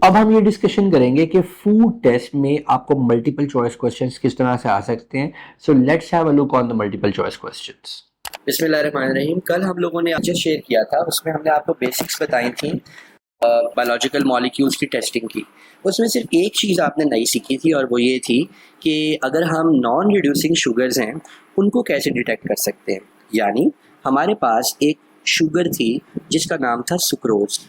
अब हम ये डिस्कशन करेंगे कि फूड टेस्ट में आपको मल्टीपल चॉइस क्वेश्चंस किस तरह से आ सकते हैं। So let's have a look on the multiple choice questions. बिस्मिल्लाहिर्रहमानिर्रहीम। कल हम लोगों ने आज शेयर किया था, उसमें हमने आपको बेसिक्स बताई थी बायोलॉजिकल मॉलिक्यूल्स की टेस्टिंग की। उसमें सिर्फ एक चीज़ आपने नई सीखी थी और वो ये थी कि अगर हम नॉन रिड्यूसिंग शुगर्स हैं उनको कैसे डिटेक्ट कर सकते हैं। यानी हमारे पास एक शुगर थी जिसका नाम था सुक्रोज।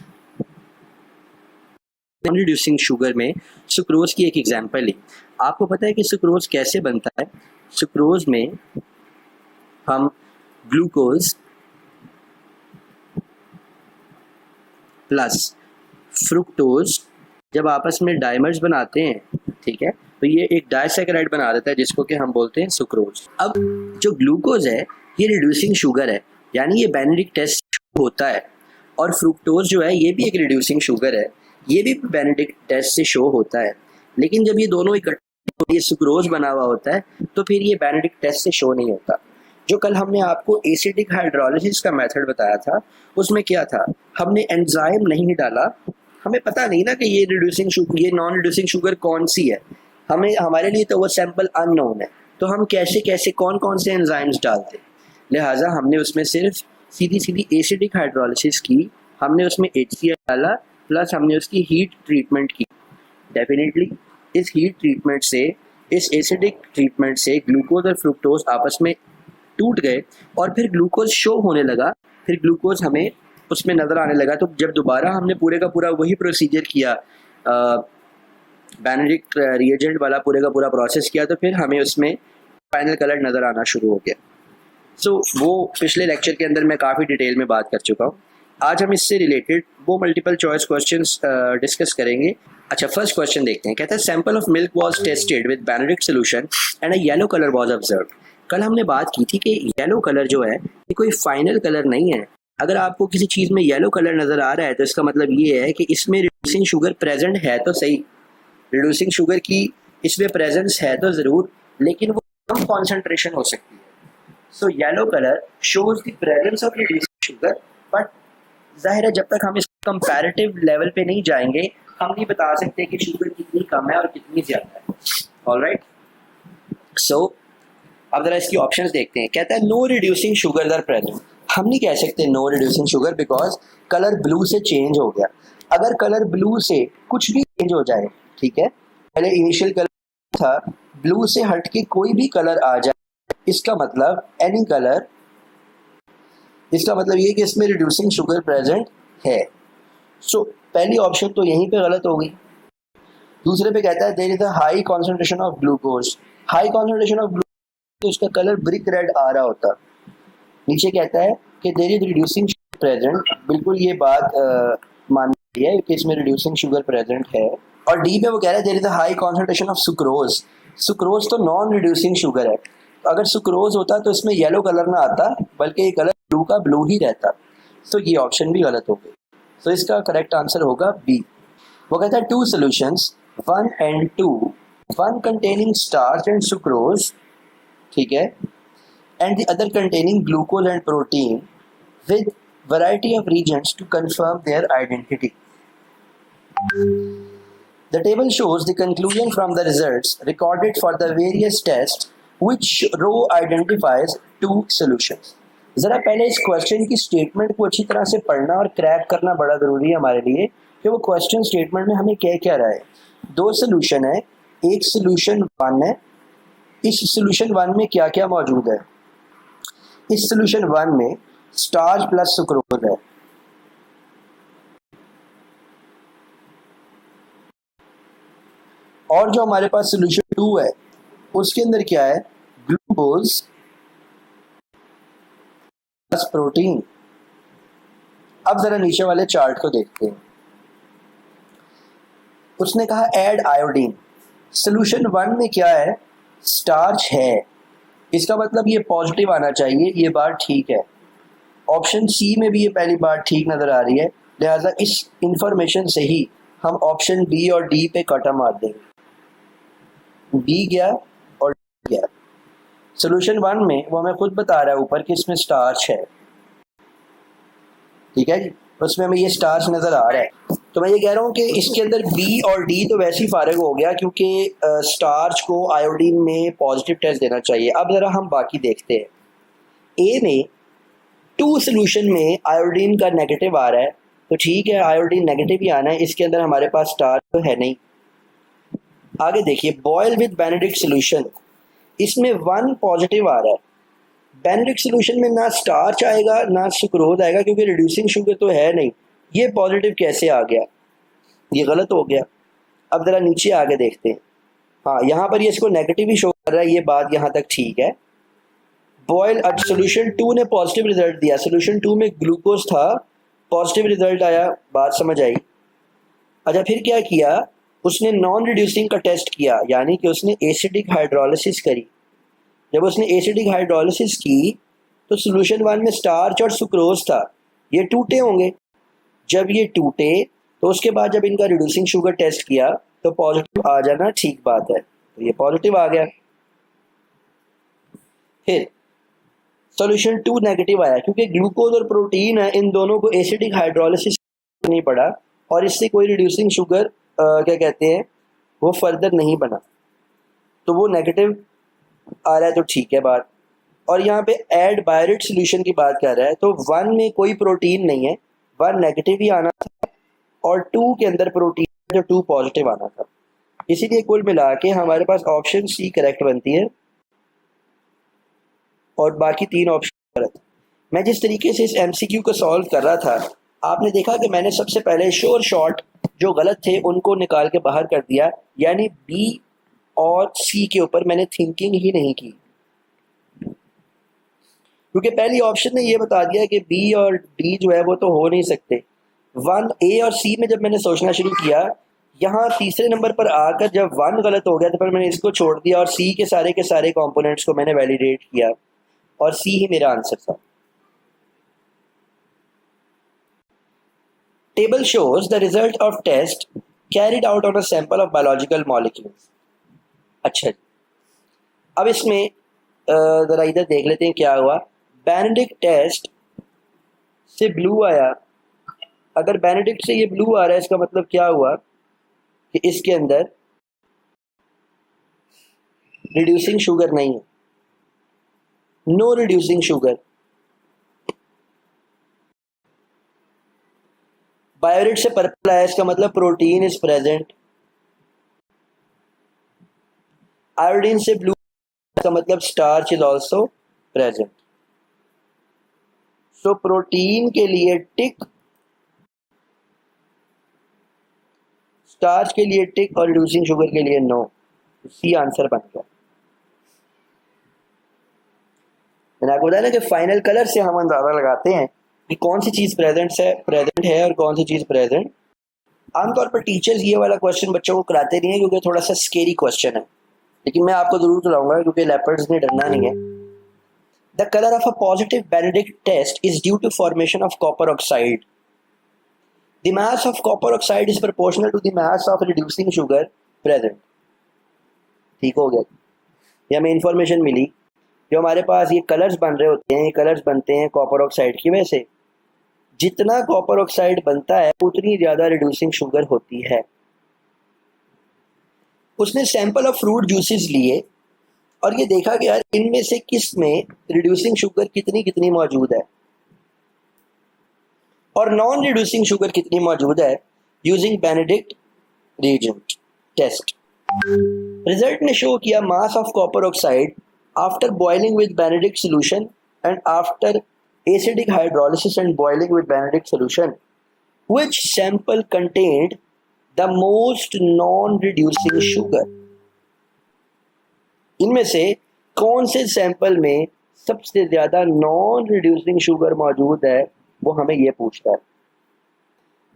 नॉन रिड्यूसिंग शुगर में सुक्रोज की एक एग्जांपल है। आपको पता है कि सुक्रोज कैसे बनता है? सुक्रोज में हम ग्लूकोज प्लस फ्रुक्टोज जब आपस में डाइमर्स बनाते हैं, ठीक है, तो ये एक डाइसैकेराइड बना देता है जिसको कि हम बोलते हैं सुक्रोज। अब जो ग्लूकोज है ये रिड्यूसिंग शुगर है, यानी ये बेनेडिक्ट टेस्ट होता है, और फ्रुक्टोज जो है ये भी एक रिड्यूसिंग शुगर है, ये भी बेनेडिक्ट टेस्ट से शो होता है। लेकिन जब ये दोनों इकट्ठे ये सुक्रोज बना हुआ होता है तो फिर ये बेनेडिक्ट टेस्ट से शो नहीं होता। जो कल हमने आपको एसिडिक हाइड्रोलिसिस का मेथड बताया था उसमें क्या था, हमने एंजाइम नहीं डाला, हमें पता नहीं ना कि ये रिड्यूसिंग शुगर ये नॉन रिड्यूसिंग शुगर कौन सी है, हमें हमारे लिए तो वो सैंपल अननोन है, तो हम कैसे कैसे कौन कौन से एंजाइम्स डालते। लिहाजा हमने उसमें सिर्फ सीधी सीधी एसिडिक हाइड्रोलिसिस की, हमने उसमें HCl डाला प्लस हमने उसकी हीट ट्रीटमेंट की। डेफिनेटली इस हीट ट्रीटमेंट से, इस एसिडिक ट्रीटमेंट से ग्लूकोज और फ्रुक्टोज आपस में टूट गए और फिर ग्लूकोज शो होने लगा, फिर ग्लूकोज हमें उसमें नज़र आने लगा। तो जब दोबारा हमने पूरे का पूरा वही प्रोसीजर किया, बेनेडिक्ट रिएजेंट वाला पूरे का पूरा प्रोसेस किया, तो फिर हमें उसमें फाइनल कलर नज़र आना शुरू हो गया। वो पिछले लेक्चर के अंदर मैं काफ़ी डिटेल में बात कर चुका हूँ। आज हम इससे रिलेटेड वो मल्टीपल चॉइस क्वेश्चंस डिस्कस करेंगे। अच्छा, फर्स्ट क्वेश्चन देखते हैं। कहता है sample of milk was tested with Benedict solution and a yellow colour was observed. कल हमने बात की थी कि येलो कलर जो है ये कोई फाइनल कलर नहीं है। अगर आपको किसी चीज़ में येलो कलर नज़र आ रहा है तो इसका मतलब ये है कि इसमें रिड्यूसिंग शुगर प्रेजेंट है तो सही, रिड्यूसिंग शुगर की इसमें प्रेजेंस है तो ज़रूर, लेकिन वो कम कॉन्सेंट्रेशन हो सकती है। So yellow colour shows the presence of reducing sugar, but जाहिर है जब तक हम इस कंपैरेटिव लेवल पे नहीं जाएंगे हम नहीं बता सकते कि शुगर कितनी कम है और कितनी ज़्यादा है। ऑलराइट, सो अब जरा इसकी ऑप्शंस देखते हैं। कहता है no reducing sugar are present. हम नहीं कह सकते no reducing sugar because colour blue से चेंज हो गया। अगर कलर ब्लू से कुछ भी चेंज हो जाए, ठीक है, पहले इनिशियल कलर था, ब्लू से हट के कोई भी कलर आ जाए, इसका मतलब एनी कलर, इसका मतलब ये कि इसमें रिड्यूसिंग शुगर प्रेजेंट है। सो पहली ऑप्शन तो यहीं पे गलत हो गई। दूसरे पे कहता है there is a high concentration of glucose. High concentration of glucose तो इसका कलर ब्रिक रेड आ रहा होता। नीचे कहता है कि there is reducing sugar present. बिल्कुल ये बात मान रही है कि इसमें रिड्यूसिंग शुगर प्रेजेंट है। और डी पे वो कह रहा है there is a high concentration of sucrose. Sucrose तो नॉन रिड्यूसिंग शुगर है, अगर सुक्रोज होता तो इसमें येलो कलर ना आता बल्कि ये कलर ब्लू का ब्लू ही रहता। तो ये ऑप्शन भी गलत हो गई। तो इसका करेक्ट आंसर होगा बी। वो कहता है to solutions 1 and 2, one containing starch and sucrose, ठीक है, and the other containing glucose and protein with variety of reagents to confirm their identity. The table shows the conclusion from the results recorded for the various tests. Which row identifies two solutions? जरा पहले इस question की statement को अच्छी तरह से पढ़ना और क्रैक करना बड़ा ज़रूरी है हमारे लिए कि वो क्वेश्चन स्टेटमेंट में हमें क्या क्या रहा है। दो सोल्यूशन है, एक सोल्यूशन 1 है, इस सोल्यूशन 1 में क्या क्या मौजूद है? इस सोल्यूशन 1 में स्टार्च प्लस सुक्रोज है, और जो हमारे पास सोल्यूशन 2 है उसके अंदर क्या है? Glucose plus protein. अब जरा नीचे वाले चार्ट को देखते हैं। उसने कहा ऐड आयोडीन। सोल्यूशन 1 में क्या है? स्टार्च है, इसका मतलब ये पॉजिटिव आना चाहिए, ये बात ठीक है। ऑप्शन सी में भी ये पहली बात ठीक नजर आ रही है, लिहाजा इस इंफॉर्मेशन से ही हम ऑप्शन बी और डी पे कटा मार देंगे। बी गया और डी गया। सोल्यूशन 1 में वो हमें खुद बता रहा है ऊपर कि इसमें स्टार्च है, ठीक है जी, उसमें हमें ये स्टार्च नजर आ रहा है। तो मैं ये कह रहा हूँ कि इसके अंदर बी और डी तो वैसे ही फारिग हो गया, क्योंकि स्टार्च को आयोडीन में पॉजिटिव टेस्ट देना चाहिए। अब ज़रा हम बाकी देखते हैं। ए में 2 सोल्यूशन में आयोडीन का नेगेटिव आ रहा है, तो ठीक है, आयोडीन नेगेटिव ही आना है, इसके अंदर हमारे पास स्टार्च तो है नहीं। आगे देखिए, बॉयल विद बेनेडिक्ट सोल्यूशन, इसमें 1 पॉजिटिव आ रहा है। बेनेडिक्ट सोल्यूशन में ना स्टार्च आएगा ना सुक्रोज आएगा, क्योंकि रिड्यूसिंग शुगर तो है नहीं। ये पॉजिटिव कैसे आ गया? ये गलत हो गया। अब ज़रा नीचे आगे देखते हैं। हाँ, यहाँ पर ये इसको नेगेटिव ही शो कर रहा है, ये बात यहाँ तक ठीक है। बॉयल, अब सोल्यूशन 2 ने पॉजिटिव रिजल्ट दिया, सोल्यूशन 2 में ग्लूकोज था, पॉजिटिव रिजल्ट आया, बात समझ आई। अच्छा, फिर क्या किया उसने? नॉन रिड्यूसिंग का टेस्ट किया, यानी कि उसने एसिडिक हाइड्रोलिसिस करी। जब उसने एसिडिक हाइड्रोलिसिस की तो सोल्यूशन 1 में स्टार्च और सुक्रोज था, ये टूटे होंगे। जब ये टूटे तो उसके बाद जब इनका रिड्यूसिंग शुगर टेस्ट किया तो पॉजिटिव आ जाना ठीक बात है, तो ये पॉजिटिव आ गया। फिर सॉल्यूशन 2 नेगेटिव आया, क्योंकि ग्लूकोज और प्रोटीन है, इन दोनों को एसिडिक हाइड्रोलिसिस नहीं पड़ा और इससे कोई रिड्यूसिंग शुगर क्या कहते हैं वो फर्दर नहीं बना, तो वो नेगेटिव आ रहा है, तो ठीक है बात। और यहाँ पे एड बायरेट सोल्यूशन की बात कर रहा है, तो 1 में कोई प्रोटीन नहीं है, 1 नेगेटिव ही आना था और 2 के अंदर प्रोटीन जो 2 पॉजिटिव आना था। इसीलिए कुल मिला के हमारे पास ऑप्शन सी करेक्ट बनती है और बाकी 3 ऑप्शन गलत। मैं जिस तरीके से इस एमसीक्यू को सॉल्व कर रहा था, आपने देखा कि मैंने सबसे पहले श्योर शॉट जो गलत थे उनको निकाल के बाहर कर दिया, यानी बी और सी के ऊपर मैंने थिंकिंग ही नहीं की, क्योंकि पहली ऑप्शन ने ये बता दिया कि बी और डी जो है वो तो हो नहीं सकते। 1 ए और सी में जब मैंने सोचना शुरू किया, यहाँ तीसरे नंबर पर आकर जब 1 गलत हो गया तो फिर मैंने इसको छोड़ दिया और सी के सारे कंपोनेंट्स को मैंने वैलिडेट किया और सी ही मेरा आंसर था। Table shows the result of test carried out on a sample of biological molecules। अच्छा, अब इसमें ज़रा इधर देख लेते हैं क्या हुआ। बेनेडिक्ट टेस्ट से ब्लू आया, अगर बेनेडिक्ट से ये ब्लू आ रहा है इसका मतलब क्या हुआ कि इसके अंदर रिड्यूसिंग शुगर नहीं है, नो रिड्यूसिंग शुगर। बायोरेट से पर्पल आया, इसका मतलब प्रोटीन इज प्रेजेंट। आयोडीन से ब्लू, इसका मतलब starch is also present. So protein के लिए टिक, स्टार्च के लिए टिक और रिड्यूसिंग शुगर के लिए नो। सी आंसर बन गया। मैंने आपको बताया ना कि फाइनल कलर से हम अंदाजा लगाते हैं कि कौन सी चीज़ प्रेजेंट है और कौन सी चीज़ प्रेजेंट। आमतौर पर टीचर्स ये वाला क्वेश्चन बच्चों को कराते नहीं है, क्योंकि थोड़ा सा स्केरी क्वेश्चन है, लेकिन मैं आपको जरूर कराऊंगा क्योंकि लेपर्ड्स ने डरना नहीं है। The colour of a positive Benedict test is due to formation of copper oxide. The mass of copper oxide is proportional to the mass of reducing sugar present. ठीक हो गया, ये हमें इंफॉर्मेशन मिली। जो हमारे पास ये कलर्स बन रहे होते हैं, ये कलर्स बनते हैं कॉपर ऑक्साइड की वजह से। जितना कॉपर ऑक्साइड बनता है उतनी ज़्यादा रिड्यूसिंग शुगर होती है। उसने सैंपल ऑफ फ्रूट जूसेस लिए और ये देखा कि यार इनमें से किस में रिड्यूसिंग शुगर कितनी कितनी मौजूद है और नॉन रिड्यूसिंग शुगर कितनी मौजूद है, using Benedict reagent test. Result ने शो किया mass of copper oxide after boiling with Benedict solution and after acidic hydrolysis and boiling with Benedict solution, which sample contained the most non-reducing sugar। इनमें से कौन से sample में सबसे ज्यादा non reducing sugar मौजूद है, वो हमें ये पूछता है।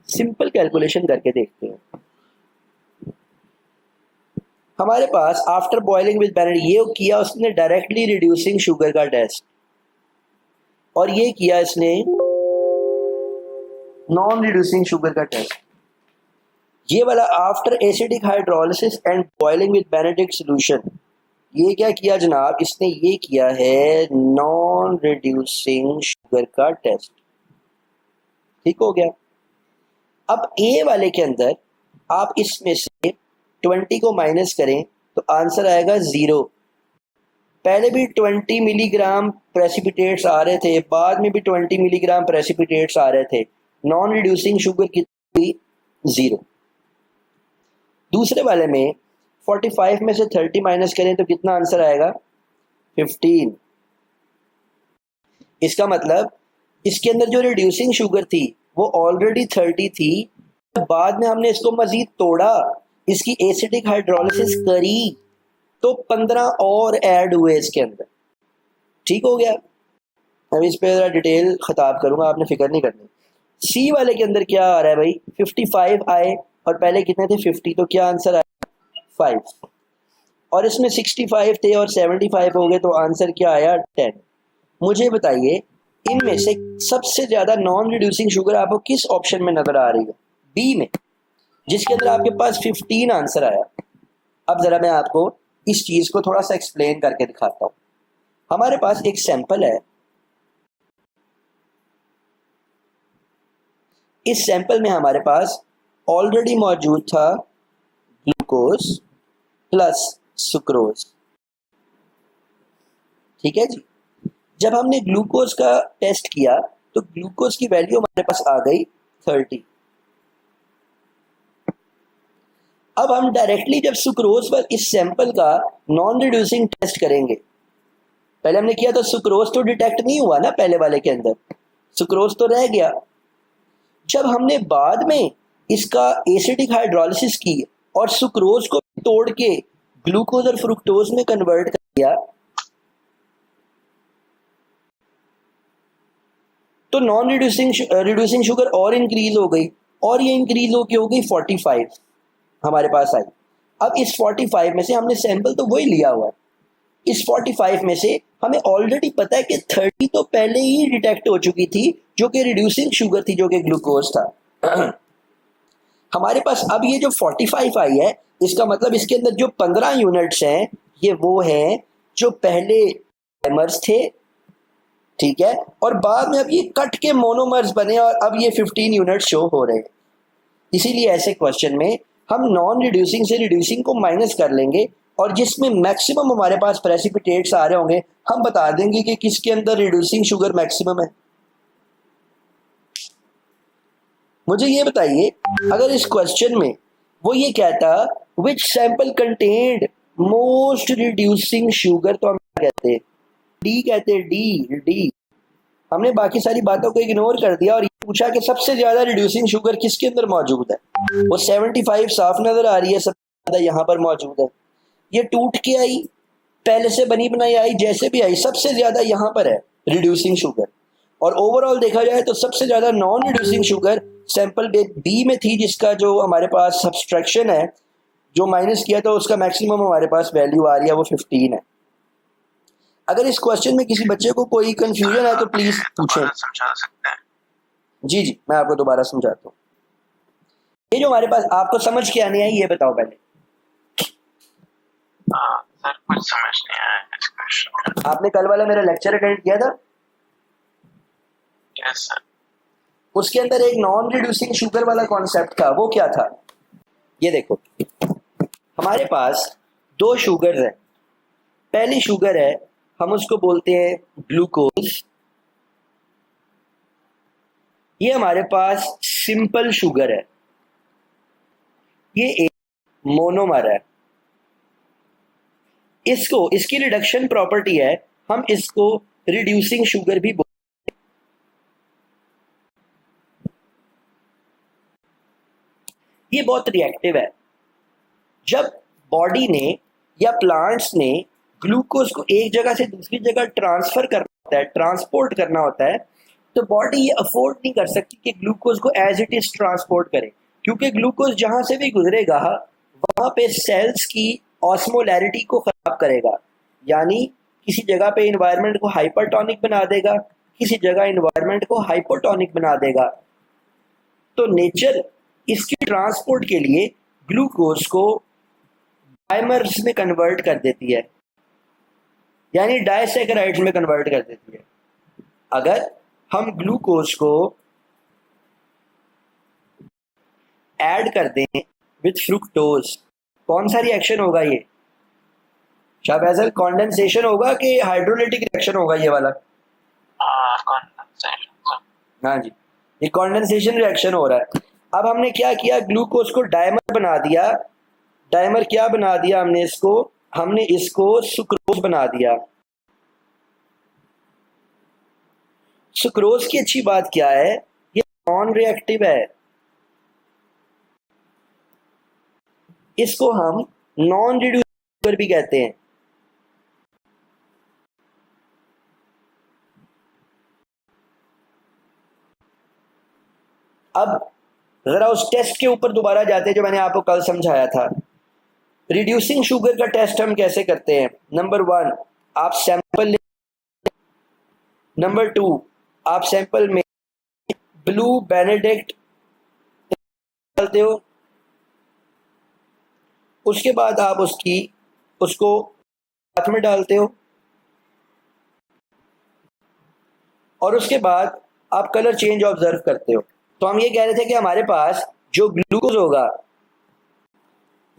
सिंपल कैलकुलेशन करके देखते हैं। हमारे पास आफ्टर बॉइलिंग विद बेनेडिक्ट ये किया उसने डायरेक्टली रिड्यूसिंग शुगर का टेस्ट, और ये किया इसने नॉन रिड्यूसिंग शुगर का टेस्ट। ये वाला after acidic hydrolysis and boiling with Benedict solution, ये क्या किया जनाब, इसने ये किया है नॉन रिड्यूसिंग शुगर का टेस्ट। ठीक हो गया। अब ए वाले के अंदर आप इसमें से 20 को माइनस करें तो आंसर आएगा 0। पहले भी 20 मिलीग्राम प्रेसिपिटेट्स आ रहे थे, बाद में भी 20 मिलीग्राम प्रेसिपिटेट्स आ रहे थे, नॉन रिड्यूसिंग शुगर कितनी? 0। दूसरे वाले में 45 में से 30 माइनस करें तो कितना आंसर आएगा? 15। इसका मतलब इसके अंदर जो रिड्यूसिंग शुगर थी वो ऑलरेडी 30 थी, बाद में हमने इसको मजीद तोड़ा, इसकी एसिडिक हाइड्रोलिसिस करी तो 15 और ऐड हुए इसके अंदर। ठीक हो गया। अब इस पे ज़रा डिटेल खताब करूंगा, आपने फिक्र नहीं करनी। सी वाले के अंदर क्या आ रहा है भाई? 55 आए और पहले कितने थे? 50, तो क्या आंसर आया? 5। और इसमें 65 थे और 75 हो गए तो आंसर क्या आया? 10। मुझे बताइए इनमें से सबसे ज्यादा नॉन रिड्यूसिंग शुगर आपको किस ऑप्शन में नजर आ रही है? बी में, जिसके अंदर आपके पास 15 आंसर आया। अब जरा मैं आपको इस चीज को थोड़ा सा एक्सप्लेन करके दिखाता हूं। हमारे पास एक सैंपल है, इस सैंपल में हमारे पास ऑलरेडी मौजूद था ग्लूकोज प्लस सुक्रोज। ठीक है जी। जब हमने ग्लूकोज का टेस्ट किया तो ग्लूकोज की वैल्यू हमारे पास आ गई 30। अब हम डायरेक्टली जब सुक्रोज पर इस सैंपल का नॉन रिड्यूसिंग टेस्ट करेंगे, पहले हमने किया तो सुक्रोज तो डिटेक्ट नहीं हुआ ना, पहले वाले के अंदर सुक्रोज तो रह गया। जब हमने बाद में इसका एसिडिक हाइड्रोलिसिस की और सुक्रोज को तोड़ के ग्लूकोज और फ्रुक्टोज में कन्वर्ट कर दिया तो नॉन रिड्यूसिंग शुगर और इंक्रीज हो गई, और ये इंक्रीज हो गई 45 हमारे पास आई। अब इस 45 में से हमने सैंपल तो वही लिया हुआ है, इस 45 में से हमें ऑलरेडी पता है कि 30 तो पहले ही डिटेक्ट हो चुकी थी जो कि रिड्यूसिंग शुगर थी, जो कि ग्लूकोज था। हमारे पास अब ये जो 45 आई है, इसका मतलब इसके अंदर जो 15 यूनिट्स हैं ये वो हैं जो पहले डाइमर्स थे। ठीक है। और बाद में अब ये कट के मोनोमर्स बने और अब ये 15 यूनिट शो हो रहे हैं। इसीलिए ऐसे क्वेश्चन में हम नॉन रिड्यूसिंग से रिड्यूसिंग को माइनस कर लेंगे और जिसमें मैक्सिमम हमारे पास प्रेसिपिटेट्स आ रहे होंगे हम बता देंगे कि किसके अंदर रिड्यूसिंग शुगर मैक्सिमम है। मुझे ये बताइए, अगर इस क्वेश्चन में वो ये कहता which sample contained most reducing sugar, तो हम क्या कहते? डी कहते हैं। डी। हमने बाकी सारी बातों को इग्नोर कर दिया और ये पूछा कि सबसे ज्यादा रिड्यूसिंग शुगर किसके अंदर मौजूद है। वो 75 साफ नजर आ रही है, सबसे ज्यादा यहाँ पर मौजूद है। ये टूट के आई, पहले से बनी बनाई आई, जैसे भी आई, सबसे ज्यादा यहाँ पर है रिड्यूसिंग शुगर। और ओवरऑल देखा जाए तो सबसे ज्यादा non reducing sugar sample B में थी, जिसका जो हमारे पास सब्सट्रैक्शन है, जो माइनस किया था उसका मैक्सिमम हमारे पास वैल्यू आ रही है वो 15 है। अगर इस क्वेश्चन में किसी बच्चे को कोई कंफ्यूजन है तो प्लीज पूछें। समझा सकते हैं? जी जी, मैं आपको दोबारा समझाता हूँ। ये जो हमारे पास आपको समझ के आने आई, ये बताओ पहले। सर कुछ समझ नहीं आया इस क्वेश्चन का। आपने कल वाला मेरा लेक्चर अटेंड किया था? Yes sir. उसके अंदर एक नॉन रिड्यूसिंग शुगर वाला कॉन्सेप्ट था, वो क्या था? ये देखो, हमारे पास दो शुगर है। पहली शुगर है, हम उसको बोलते हैं ग्लूकोज। ये हमारे पास सिंपल शुगर है, ये एक मोनोमर है। इसकी रिडक्शन प्रॉपर्टी है, हम इसको रिड्यूसिंग शुगर भी बोलते हैं। ये बहुत रिएक्टिव है। जब बॉडी ने या प्लांट्स ने ग्लूकोज को एक जगह से दूसरी जगह ट्रांसफर करना होता है, ट्रांसपोर्ट करना होता है, तो बॉडी ये अफोर्ड नहीं कर सकती कि ग्लूकोज को एज इट इज ट्रांसपोर्ट करे, क्योंकि ग्लूकोज जहां से भी गुजरेगा वहां पे सेल्स की ऑस्मोलैरिटी को खराब करेगा, यानी किसी जगह पे इन्वायरमेंट को हाइपरटोनिक बना देगा, किसी जगह इन्वायरमेंट को हाइपोटोनिक बना देगा। तो नेचर इसकी ट्रांसपोर्ट के लिए ग्लूकोज को डाइमर्स में कन्वर्ट कर देती है, यानी डाइसैकेराइड्स में कन्वर्ट कर देती है। अगर हम ग्लूकोज को ऐड कर दें विथ फ्रुक्टोज, कौन सा रिएक्शन होगा ये? शाहफैजल, कॉन्डेंसेशन होगा कि हाइड्रोलिटिक रिएक्शन होगा ये वाला? condensation. हाँ जी, ये कॉन्डेंसेशन रिएक्शन हो रहा है। अब हमने क्या किया, ग्लूकोज को डायमर बना दिया। डायमर क्या बना दिया हमने इसको? हमने इसको सुक्रोज बना दिया। सुक्रोज की अच्छी बात क्या है, ये नॉन रिएक्टिव है। इसको हम नॉन रिड्यूसिबल भी कहते हैं। अब जरा उस टेस्ट के ऊपर दोबारा जाते हैं जो मैंने आपको कल समझाया था। रिड्यूसिंग शुगर का टेस्ट हम कैसे करते हैं? नंबर 1, आप सैंपल ले। नंबर 2, आप सैंपल में ब्लू बेनेडिक्ट डालते हो। उसके बाद आप उसको हाथ में डालते हो और उसके बाद आप कलर चेंज ऑब्जर्व करते हो। तो हम ये कह रहे थे कि हमारे पास जो ग्लूकोज होगा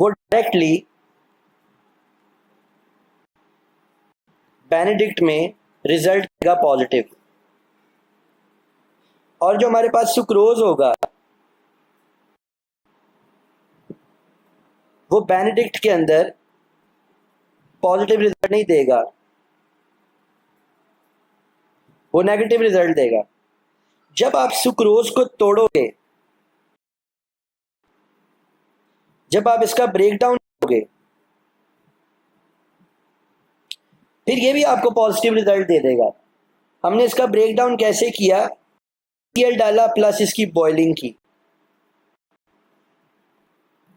वो डायरेक्टली बेनेडिक्ट में रिजल्ट देगा पॉजिटिव, और जो हमारे पास सुक्रोज होगा वो बेनेडिक्ट के अंदर पॉजिटिव रिजल्ट नहीं देगा, वो नेगेटिव रिजल्ट देगा। जब आप सुक्रोज को तोड़ोगे, जब आप इसका ब्रेकडाउन करोगे, फिर ये भी आपको पॉजिटिव रिजल्ट दे देगा। हमने इसका ब्रेकडाउन कैसे किया? HCl डाला प्लस इसकी बॉइलिंग की,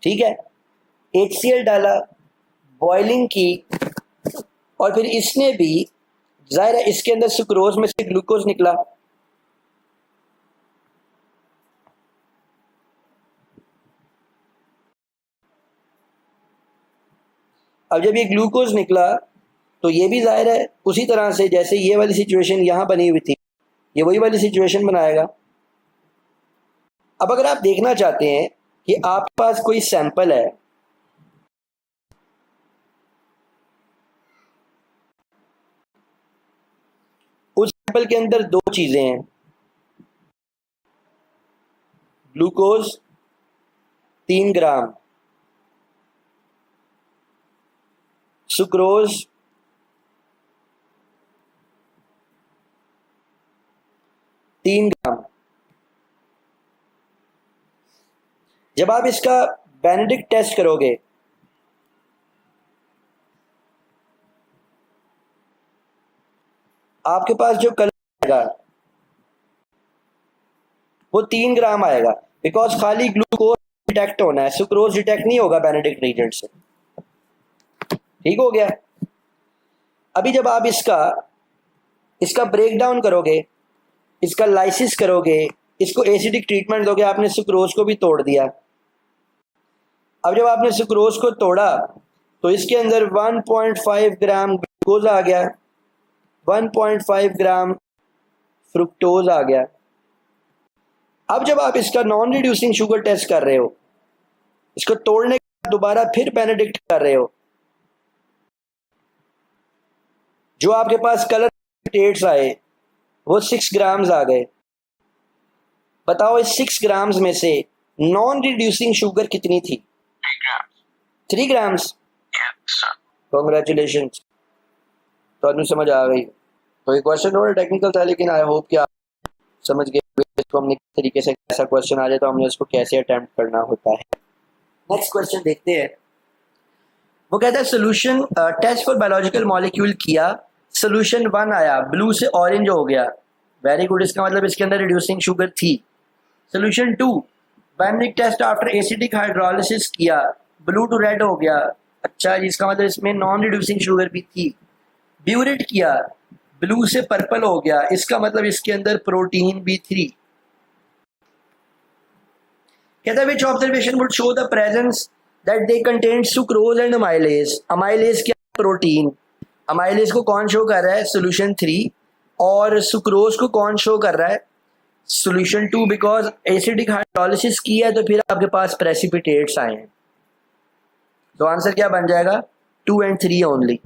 ठीक है, HCl डाला, बॉइलिंग की, और फिर इसने भी, जाहिर है इसके अंदर सुक्रोज में से ग्लूकोज निकला। अब जब ये ग्लूकोज निकला तो ये भी जाहिर है उसी तरह से जैसे ये वाली सिचुएशन यहाँ बनी हुई थी, ये वही वाली सिचुएशन बनाएगा। अब अगर आप देखना चाहते हैं कि आपके पास कोई सैंपल है, उस सैंपल के अंदर 2 चीजें हैं, ग्लूकोज 3 ग्राम, सुक्रोज 3 ग्राम। जब आप इसका बेनेडिक्ट टेस्ट करोगे, आपके पास जो कलर आएगा वो 3 ग्राम आएगा, बिकॉज खाली ग्लूकोज डिटेक्ट होना है, सुक्रोज डिटेक्ट नहीं होगा बेनेडिक्ट रीजेंट से। ठीक हो गया? अभी जब आप इसका ब्रेकडाउन करोगे, इसका लाइसिस करोगे, इसको एसिडिक ट्रीटमेंट दोगे, आपने सुक्रोज को भी तोड़ दिया। अब जब आपने सुक्रोज को तोड़ा तो इसके अंदर 1.5 ग्राम ग्लूकोज आ गया, 1.5 ग्राम फ्रुक्टोज आ गया। अब जब आप इसका नॉन रिड्यूसिंग शुगर टेस्ट कर रहे हो, इसको तोड़ने के बाद दोबारा फिर बेनेडिक्ट कर रहे हो, जो आपके पास कलर टेट्स आए वो 6 ग्राम्स आ गए। बताओ इस 6 ग्राम्स में से नॉन रिड्यूसिंग शुगर कितनी थी? 3 ग्राम्स। कॉन्ग्रेचुलेशन, तो समझ आ गई। तो ये क्वेश्चन थोड़ा टेक्निकल था, लेकिन आई होप कि आप समझ गए इसको हमने किस तरीके से, ऐसा क्वेश्चन आ जाए तो हमने उसको कैसे अटेम्प्ट करना होता है। नेक्स्ट क्वेश्चन देखते हैं। वो कहता है solution test for biological molecule किया, सोल्यूशन 1 आया, ब्लू से ऑरेंज हो गया, वेरी गुड, इसका मतलब इसके अंदर रिड्यूसिंग शुगर थी। Solution 2, bionic test after acidic hydrolysis किया, ब्लू टू रेड हो गया, अच्छा जी, इसका मतलब इसमें नॉन रिड्यूसिंग शुगर भी थी। ब्यूरेट किया, ब्लू से पर्पल हो गया, इसका मतलब इसके अंदर प्रोटीन भी थी। कहता है which observation would show the presence that they contain sucrose and amylase। amylase क्या? प्रोटीन। amylase को कौन शो कर रहा है? सोल्यूशन 3। और सुक्रोज को कौन शो कर रहा है? सॉल्यूशन 2 बिकॉज एसिडिक हाइड्रोलिसिस किया है तो फिर आपके पास प्रेसिपिटेट्स आए हैं, तो आंसर क्या बन जाएगा 2 and 3 ओनली।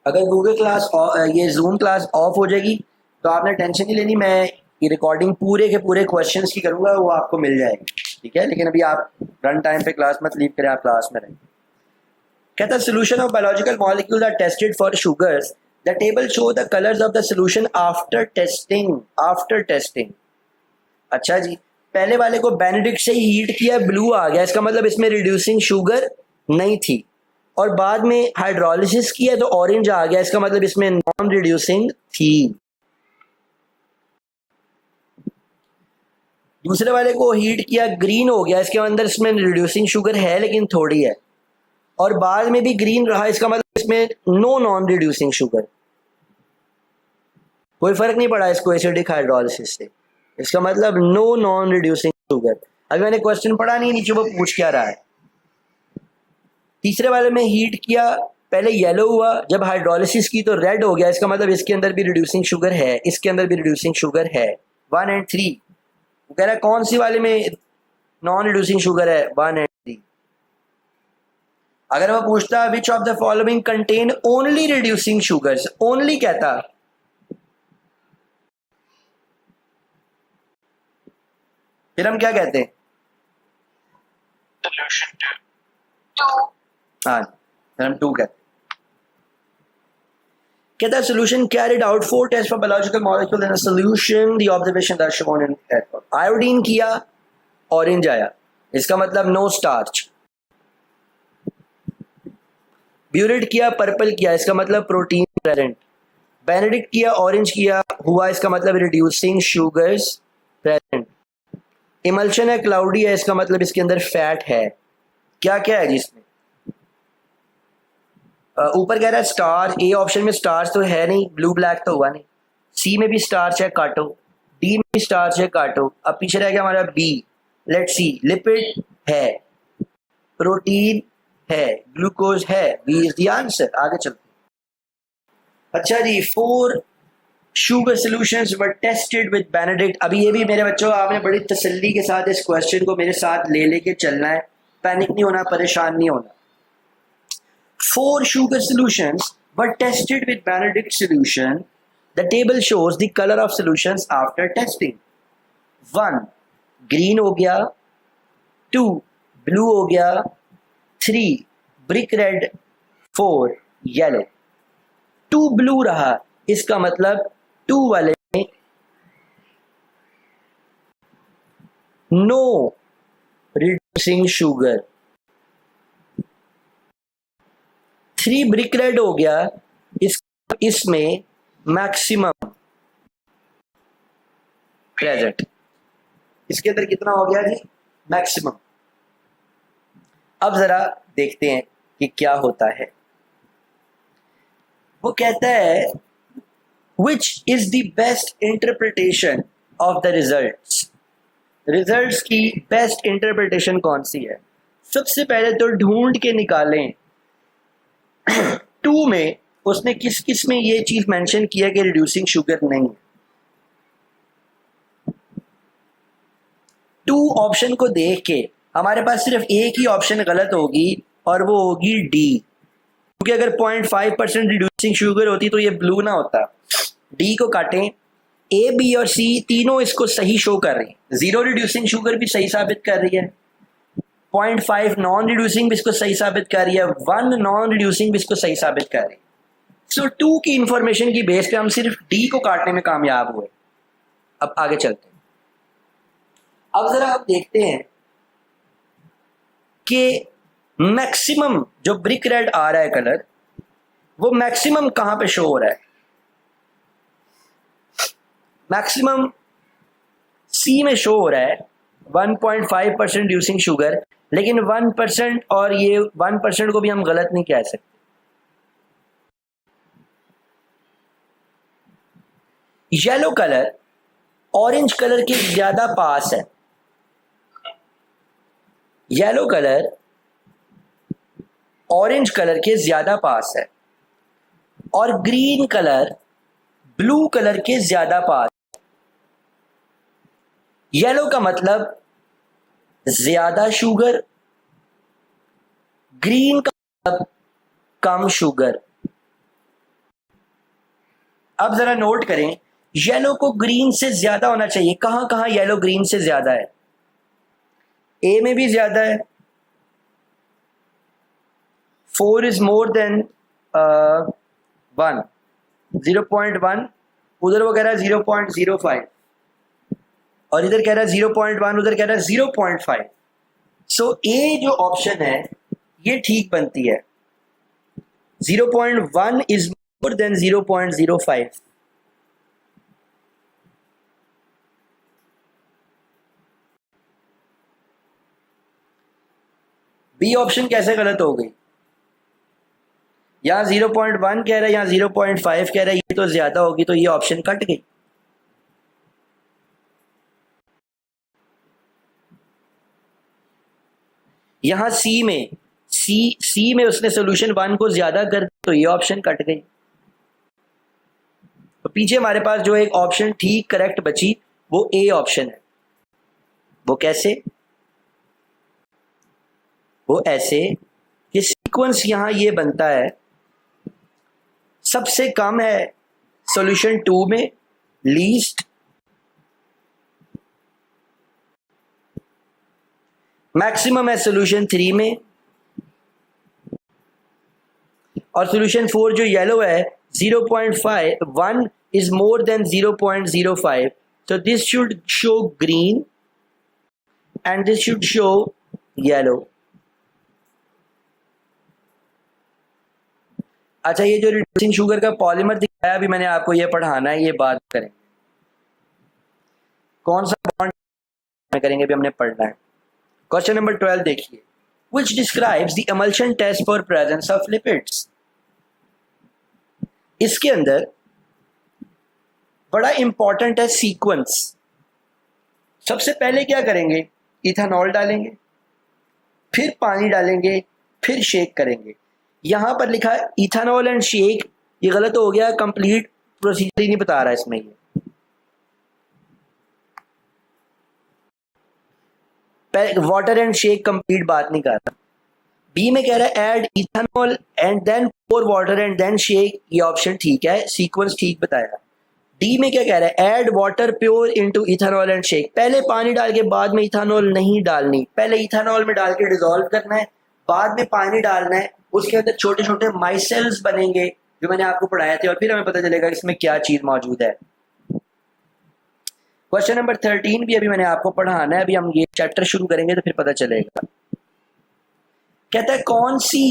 अगर गूगल क्लास ये जूम क्लास ऑफ हो जाएगी तो आपने टेंशन नहीं लेनी, मैं ये रिकॉर्डिंग पूरे के पूरे क्वेश्चंस की करूंगा, वो आपको मिल जाएगी, ठीक है। लेकिन अभी आप रन टाइम पे क्लास मत लीव करें, आप क्लास में रहें। कहता है solution of biological molecules are tested for sugars, the table show the colours of the solution after testing. अच्छा जी, पहले वाले को बेनेडिक्ट से हीट किया, ब्लू आ गया, इसका मतलब इसमें रिड्यूसिंग शुगर नहीं थी, और बाद में हाइड्रोलिसिस किया तो ऑरेंज आ गया, इसका मतलब इसमें नॉन रिड्यूसिंग थी। दूसरे वाले को हीट किया, ग्रीन हो गया, इसके अंदर इसमें रिड्यूसिंग शुगर है लेकिन थोड़ी है, और बाद में भी ग्रीन रहा, इसका मतलब इसमें नो नॉन रिड्यूसिंग शुगर, कोई फर्क नहीं पड़ा इसको एसिडिक हाइड्रोलिसिस से, इसका मतलब नो नॉन रिड्यूसिंग शुगर। अभी मैंने क्वेश्चन पढ़ा नहीं नीचे वो पूछ क्या रहा है। तीसरे वाले में हीट किया, पहले येलो हुआ, जब हाइड्रोलिसिस की तो रेड हो गया, इसका मतलब इसके अंदर भी रिड्यूसिंग शुगर है, इसके अंदर भी रिड्यूसिंग शुगर है। 1 and 3 वो कह रहा है कौन सी वाले में नॉन रिड्यूसिंग शुगर है, 1 and 3। अगर वो पूछता which of the following contain only reducing sugars, only कहता, फिर हम क्या कहते हैं, Solution 2. हाँ फिर हम 2 कहते हैं। कहता है solution carried out 4 test for biological molecule in a solution, the observation that shown in iodine किया, ऑरेंज आया, इसका मतलब नो स्टार्च। ब्यूरेट किया, पर्पल किया, इसका मतलब प्रोटीन प्रेजेंट। बेनेडिक्ट किया, ऑरेंज किया, हुआ, इसका मतलब रिड्यूसिंग शुगर्स प्रेजेंट। इमल्शन है, क्लाउडी है, इसका मतलब इसके अंदर फैट है। क्या क्या है जिसमें ऊपर कह रहा है स्टार्च, ए ऑप्शन में स्टार्च तो है नहीं, ब्लू ब्लैक तो हुआ नहीं, सी में भी स्टार्च है, काटो, डी में भी स्टार्च है, काटो। अब पीछे रह गया हमारा बी, लेट्स सी, लिपिड है, प्रोटीन है, ग्लूकोज है, बी इज द आंसर। आगे चलते। अच्छा जी, 4 sugar solutions were tested with Benedict. अभी ये भी मेरे बच्चों आपने बड़ी तसल्ली के साथ इस क्वेश्चन को मेरे साथ ले लेके चलना है, पैनिक नहीं होना, परेशान नहीं होना। 4 sugar solutions were tested with Benedict solution. The table shows the color of solutions after testing. 1 green हो गया, 2 blue हो गया, 3 brick red, 4 yellow। 2 blue रहा, इसका मतलब 2 वाले में no reducing sugar। 3 brick red हो गया, इसमें मैक्सिमम प्रेजेंट, इसके अंदर कितना हो गया जी, मैक्सिमम। अब जरा देखते हैं कि क्या होता है। वो कहता है which is the best interpretation of the results. Results की बेस्ट इंटरप्रिटेशन कौन सी है। सबसे पहले तो ढूंढ के निकालें 2 में उसने किस किस में ये चीज मेंशन किया कि रिड्यूसिंग शुगर नहीं है। 2 ऑप्शन को देख के हमारे पास सिर्फ एक ही ऑप्शन गलत होगी और वो होगी डी, क्योंकि अगर 0.5% रिड्यूसिंग शुगर होती तो ये ब्लू ना होता। डी को काटें, ए बी और सी तीनों इसको सही शो कर रही है। 0 रिड्यूसिंग शुगर भी सही साबित कर रही है, 0.5 नॉन रिड्यूसिंग भी इसको सही साबित कर रही है, 1 नॉन रिड्यूसिंग भी इसको सही साबित कर रही है। सो 2 की इंफॉर्मेशन की बेस पे हम सिर्फ डी को काटने में कामयाब हुए। अब आगे चलते हैं। अब जरा आप देखते हैं कि मैक्सिमम जो ब्रिक रेड आ रहा है कलर, वो मैक्सिमम कहां पे शो हो रहा है। मैक्सिमम सी में शो हो रहा है, 1.5% रिड्यूसिंग शुगर, लेकिन 1% और ये 1% को भी हम गलत नहीं कह सकते। येलो कलर ऑरेंज कलर के ज्यादा पास है, येलो कलर ऑरेंज कलर के ज्यादा पास है, और ग्रीन कलर ब्लू कलर के ज्यादा पास, येलो का मतलब ज्यादा शुगर, ग्रीन का मतलब कम शुगर। अब जरा नोट करें, येलो को ग्रीन से ज्यादा होना चाहिए। कहां कहां येलो ग्रीन से ज्यादा है? ए में भी ज्यादा है, 4 इज मोर देन 1, 0.1, उधर वो कह रहा है 0.05, और इधर कह रहा है 0.1, उधर कह रहा है 0.5। सो ए जो ऑप्शन है ये ठीक बनती है। 0.1 is more than 0.05। B option कैसे गलत हो गई? यहां 0.1 कह रहा है, यहां 0.5 कह रहा है, ये तो ज्यादा होगी, तो ये ऑप्शन कट गई। यहां सी में उसने सोल्यूशन 1 को ज्यादा कर, तो ये ऑप्शन कट गई। तो पीछे हमारे पास जो एक ऑप्शन ठीक करेक्ट बची वो ए ऑप्शन है। वो कैसे? वो ऐसे कि सीक्वेंस यहां ये बनता है, सबसे कम है सॉल्यूशन 2 में, लीस्ट, मैक्सिमम है सॉल्यूशन 3 में, और सॉल्यूशन 4 जो येलो है 0.1 is more than 0.05, so this should show green and this should show yellow. अच्छा, ये जो रिड्यूसिंग शुगर का पॉलीमर दिखाया अभी मैंने आपको, ये पढ़ाना है, ये बात करें कौन सा बॉन्ड करेंगे अभी हमने पढ़ना है। क्वेश्चन नंबर 12 देखिए, which describes the emulsion test for presence of lipids। इसके अंदर बड़ा इंपॉर्टेंट है सीक्वेंस। सबसे पहले क्या करेंगे, इथेनॉल डालेंगे, फिर पानी डालेंगे, फिर शेक करेंगे। यहां पर लिखा है इथेनॉल एंड शेक, ये गलत हो गया, कंप्लीट प्रोसीजर ही नहीं बता रहा इसमें। ये वाटर एंड शेक कंप्लीट बात नहीं कर रहा। बी में कह रहा है add ethanol and then pour water and then shake, ये ऑप्शन ठीक है, सीक्वेंस ठीक बताया। डी में क्या कह रहा है, add water pure into ethanol and shake, पहले पानी डाल के बाद में इथेनॉल नहीं डालनी, पहले इथेनॉल में डाल के डिसॉल्व करना है, बाद में पानी डालना है, उसके अंदर छोटे छोटे माइसेल्स बनेंगे जो मैंने आपको पढ़ाए थे, और फिर हमें पता चलेगा इसमें क्या चीज मौजूद है। क्वेश्चन नंबर 13 भी अभी मैंने आपको पढ़ाना है, अभी हम ये चैप्टर शुरू करेंगे तो फिर पता चलेगा। कहता है कौन सी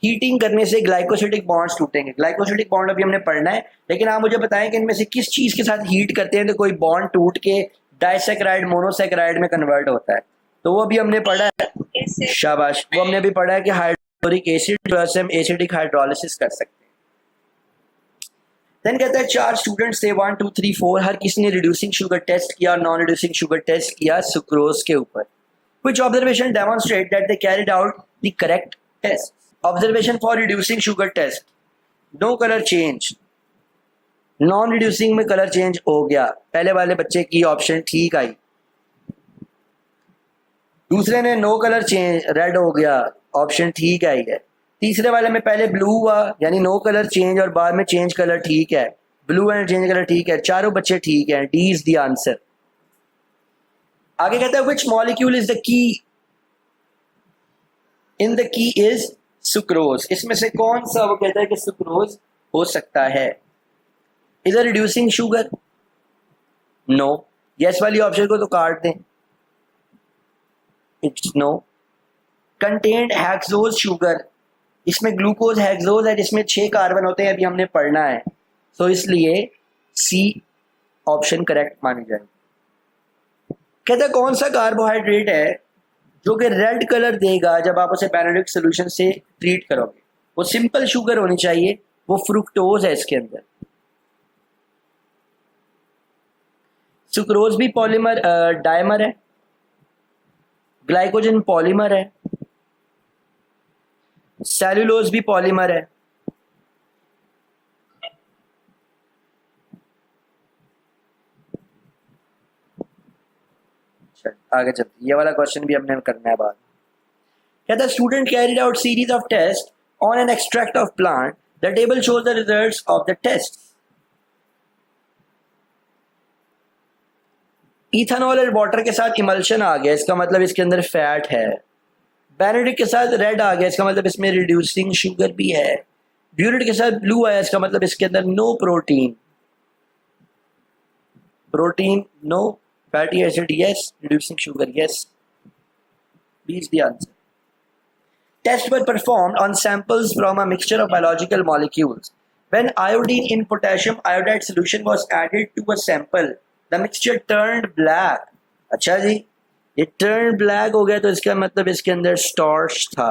हीटिंग करने से ग्लाइकोसिडिक बॉन्ड्स टूटेंगे। ग्लाइकोसिडिक बॉन्ड अभी हमने पढ़ना है, लेकिन आप मुझे बताएं कि इनमें से किस चीज के साथ हीट करते हैं तो कोई बॉन्ड टूट के डाइसैकेराइड मोनोसैकेराइड में कन्वर्ट होता है। तो वो अभी हमने पढ़ा है, शाबाश, वो हमने अभी पढ़ा है कि हाइड्रोक्लोरिक एसिड प्लस हम एसिडिक हाइड्रोलिसिस कर सकते हैं। देन कहता है 4 स्टूडेंट्स थे, 1 2 3 4, हर किसी ने रिड्यूसिंग शुगर टेस्ट किया, नॉन रिड्यूसिंग शुगर टेस्ट किया सुक्रोज के ऊपर। Which observation demonstrate that they carried out the correct test? Observation for reducing sugar test. No color change. Non reducing में कलर चेंज हो गया, पहले वाले बच्चे की ऑप्शन ठीक आई। दूसरे ने नो कलर चेंज, रेड हो गया, ऑप्शन ठीक आई है। तीसरे वाले में पहले ब्लू हुआ यानी नो कलर चेंज, और बाद में चेंज कलर ठीक है, ब्लू एंड चेंज कलर ठीक है, चारों बच्चे ठीक है, डी इज द आंसर। आगे कहता है which molecule is the key in the key is sucrose, इसमें से कौन सा वो कहता है कि सुक्रोज हो सकता है। इधर रिड्यूसिंग शुगर, नो, यस वाली ऑप्शन को तो काट दें, it's no. Contained hexose sugar, इसमें ग्लूकोज हेक्सोज है जिसमें 6 कार्बन होते हैं, अभी हमने पढ़ना है, तो इसलिए सी ऑप्शन करेक्ट मानी जाए। कहता है कौन सा कार्बोहाइड्रेट है जो कि रेड कलर देगा जब आप उसे पैराडिक सॉल्यूशन से ट्रीट करोगे। वो सिंपल शुगर होनी चाहिए, वो फ्रुक्टोज है इसके अंदर। सुक्रोज भी पॉलीमर डायमर है, ग्लाइकोजन पॉलीमर है, सेलुलोज भी पॉलीमर है, आगे चलते, ये वाला क्वेश्चन भी हमने करना है बाद। कहता student carried out series of test on an extract of plant, the table shows the results of the test. Ethanol और वाटर के साथ इमल्शन आ गया, इसका मतलब इसके अंदर फैट है। बेनेडिक्ट के साथ रेड आ गया, इसका मतलब इसमें रिड्यूसिंग शुगर भी है। ब्यूरेट के साथ ब्लू आया, इसका मतलब इसके अंदर no protein, protein no, fatty acid yes, reducing sugar yes. B is the answer. Tests were performed on samples from a mixture of biological molecules. When iodine in potassium iodide solution was added to a sample, the mixture turned black. अच्छा जी, ये turned black हो गया तो इसका मतलब इसके अंदर starch था।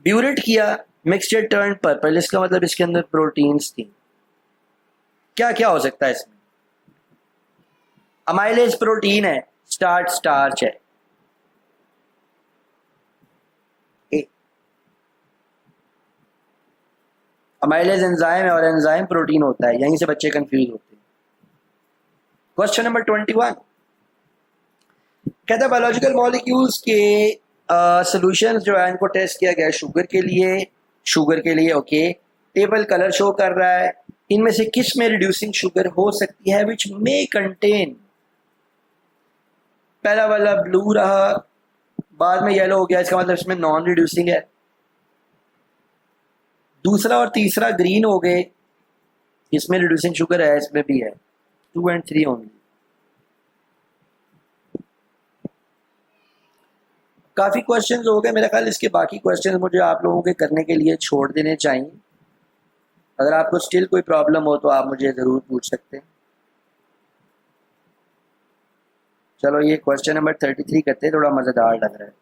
ब्यूरेट किया, mixture turned purple, इसका मतलब इसके अंदर प्रोटीन्स थी। क्या क्या हो सकता है इसमें? अमाइलेज प्रोटीन है, स्टार्च स्टार्च है। अमाइलेज एंजाइम है और एंजाइम प्रोटीन होता है, यहीं से बच्चे कंफ्यूज होते हैं। क्वेश्चन नंबर 21 कहता है बायोलॉजिकल मॉलिक्यूल्स के सॉल्यूशंस जो है इनको टेस्ट किया गया शुगर के लिए ओके। टेबल कलर शो कर रहा है, इनमें से किस में रिड्यूसिंग शुगर हो सकती है, विच मे कंटेन। पहला वाला ब्लू रहा, बाद में येलो हो गया, इसका मतलब इसमें नॉन रिड्यूसिंग है। दूसरा और तीसरा ग्रीन हो गए, इसमें रिड्यूसिंग शुगर है, इसमें भी है। 2 and 3 ओनली। काफी क्वेश्चंस हो गए मेरा ख्याल, इसके बाकी क्वेश्चंस मुझे आप लोगों के करने के लिए छोड़ देने चाहिए। अगर आपको स्टिल कोई प्रॉब्लम हो तो आप मुझे जरूर पूछ सकते हैं। चलो ये क्वेश्चन नंबर 33 करते हैं, थोड़ा मजेदार लग रहा है।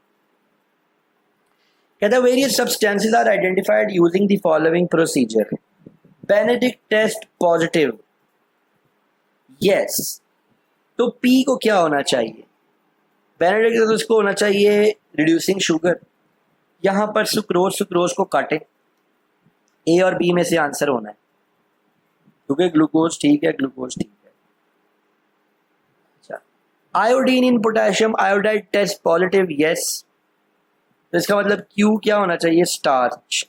कहता है various substances are identified using the following procedure. Benedict test positive yes, तो पी को क्या होना चाहिए? बेनेडिक्ट तो उसको होना चाहिए रिड्यूसिंग शुगर। यहां पर सुक्रोज को काटे, ए और बी में से आंसर होना है, क्योंकि ग्लूकोज ठीक है, ग्लूकोज ठीक है। अच्छा, iodine in potassium iodide test positive yes, तो इसका मतलब क्यू क्या होना चाहिए? Starch.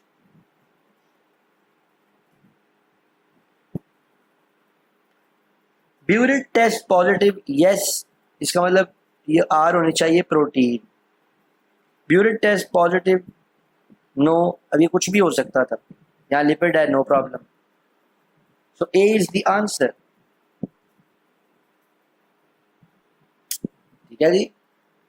Biuret test positive yes, इसका मतलब ये आर होनी चाहिए protein. Biuret test positive no, अब ये कुछ भी हो सकता था, यहाँ लिपिड है, no problem. So A is the answer. ठीक है जी,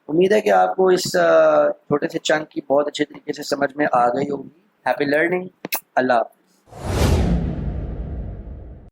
उम्मीद है कि आपको इस छोटे से चंक की बहुत अच्छे तरीके से समझ में आ गई होगी। हैप्पी लर्निंग, अल्लाह।